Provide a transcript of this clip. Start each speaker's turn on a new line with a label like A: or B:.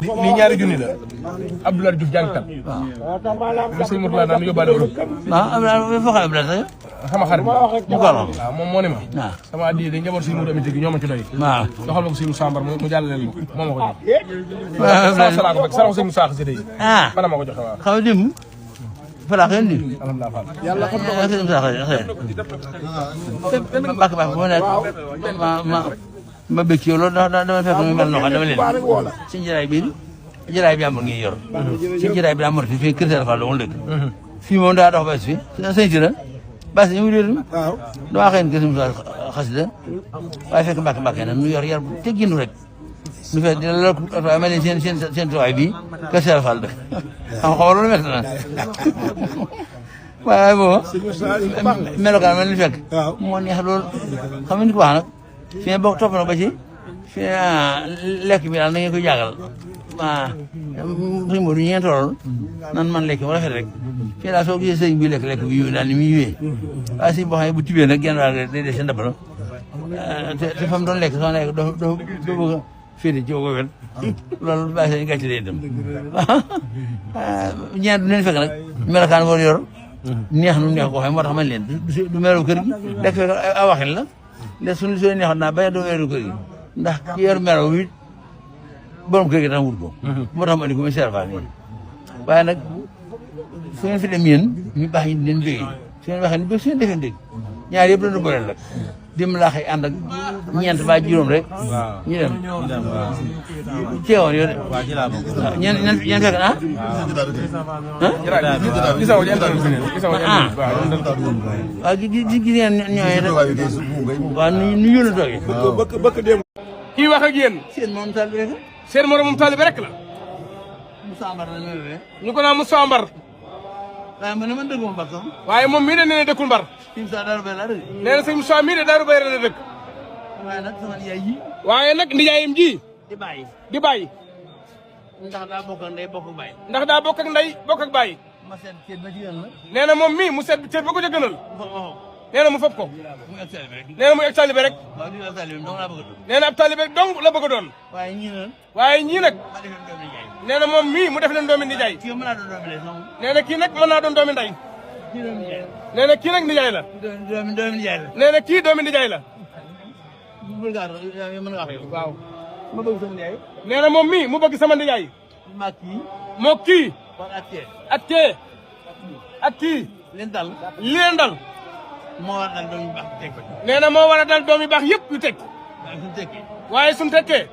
A: lii ñaari junni la Abdoulaye Diouf jàngkat. waaw. bi sëñ Mourtala naan yóbbaale Europe.
B: waaw foo xam Abdoulaye
A: sama xarit
B: mu ko wax.
A: waaw moom moo ne ma.
B: waaw
A: sama addiya day njaboot suñu murid gi ñoo ma ci doy.
B: waaw.
A: doxal ma ko suñu sambar mu jàllale leen ko moo ma ko jox.
B: waaw
A: sama salaako fekk salaako suñu saax si day.
B: ah
A: bana ma ko joxe waaw.
B: xaw ma démb. falaa xëy na
A: alhamdulilah Fall.
B: yàlla xam nga xëy na xëy na. bàq bàq bu ma nekk ma bëgg ci yow loolu dama fekk mu mel noo xam dama leen si njëraay bi njëraay bi amul ngi yor. si njëraay bi daa mor fii kër Sëriñ Fall dama dëkk. fii moom daa dox ba fii sëñ si la basi ñu ngi réer damaa xëy na kër Sëriñ xasida waaye fekk mbàkk mbàkk na nu yor yar bu tegginu rek nu fekk dina la waaye ma ne seen tuwaay bii kër Sëriñ Fall dëkk xam nga loolu métti na waaye booba melokaan mel ni fekk moo neex loolu xam nga ni ko wax nag fi ne bokk topp na ba ci fi lekk bi daal na ngeen koy jàngal waaw suñu mboolu ñeent tool nan man lekk mu rafet rek fii daal soo gisee sëñ bi lekk bi yiw daal ni muy yiwee waaye si boo xam ne bu tibee nag genn wàll day des sa ndab la te fa mu doon lekk soo nekk doo bëgg a féete ci ko wet loolu bàyyi seen gàcce day dem ñeent du leen fekk nag melokaan war yor neex nu neex koo xam moo tax man leen du melu kër gi lekk fekk a waxin la les suñu soo neexoon naa bañ a doo weeru kër gi ndax ki yor melo wi borom kër gi tax wut ko moo tax ma andi ko muy serfaan yi waaye nag su ngeen fi dem yéen ñu baax ñi di leen bégee su ngeen waxee ni bég su ngeen defee dégg ñaar yëpp dañu booleel rek dim laa xëy ànd ak ñeent ba juróom rek ñu dem ceewoon yow de waaw ñeen fekk na waaw gis ngeen ñooy waaw nu yónna toogee
A: kii wax ak yéen
B: seen moom tal bi rek
A: seen moroomum taalibe rek la
B: Moussa Ambar la ñëwee
A: ñu ko naan Moussa Ambar
B: waaye man dëgguma Mbar sax
A: waaye moom mii de nee na dëkkul Mbar
B: fi mu saa daaru bay laa dëgg
A: nee na sëñ Moussa mii de Daaru Bayra la dëkk
B: waaye nag sama yaay yi
A: waaye nag nijaayam ji
B: di bàyyi
A: di bàyyi
B: ndax daa bokk ak ndey bokk bàyyi
A: ndax daa bokk ak ndey bokk ak bàyyi
B: ma seet ceeb ba ci yoon la
A: nee na moom mii mu seet ceeb ba ko ca gënal nee na mu fab ko
B: mu egg taalibe rek
A: nee na muy ak taalibe rek
B: waaw di ab taalibe dong laa bëgg a doon
A: nee na ab taalibe dong la bëgg a doon
B: waaye ñii nag
A: waaye ñii nag
B: ma defoon doomi jaay
A: nee na moom mii mu def leen doomi nijaay
B: kii mën naa doon doomi lay moom
A: nee na kii nag mën naa doon doomi ndey
B: kii doomi jaay la
A: nee na kii nag nijaay la
B: doomi jaay la
A: nee na kii doomi nijaay la
B: bu gaa yow mën nga wax yow
A: waaw
B: ma bëgg sama nijaay
A: nee na moom mii mu bëgg sama nijaay
B: maa kii
A: moo kii
B: kon ak kee
A: ak kee ak kii
B: leen dal
A: li leen dal
B: moo war dal doomi baax teg ko
A: nee na moo war a dal doom yu baax yëpp yu teg
B: waaye suñu tekkee
A: waaye suñu tekkee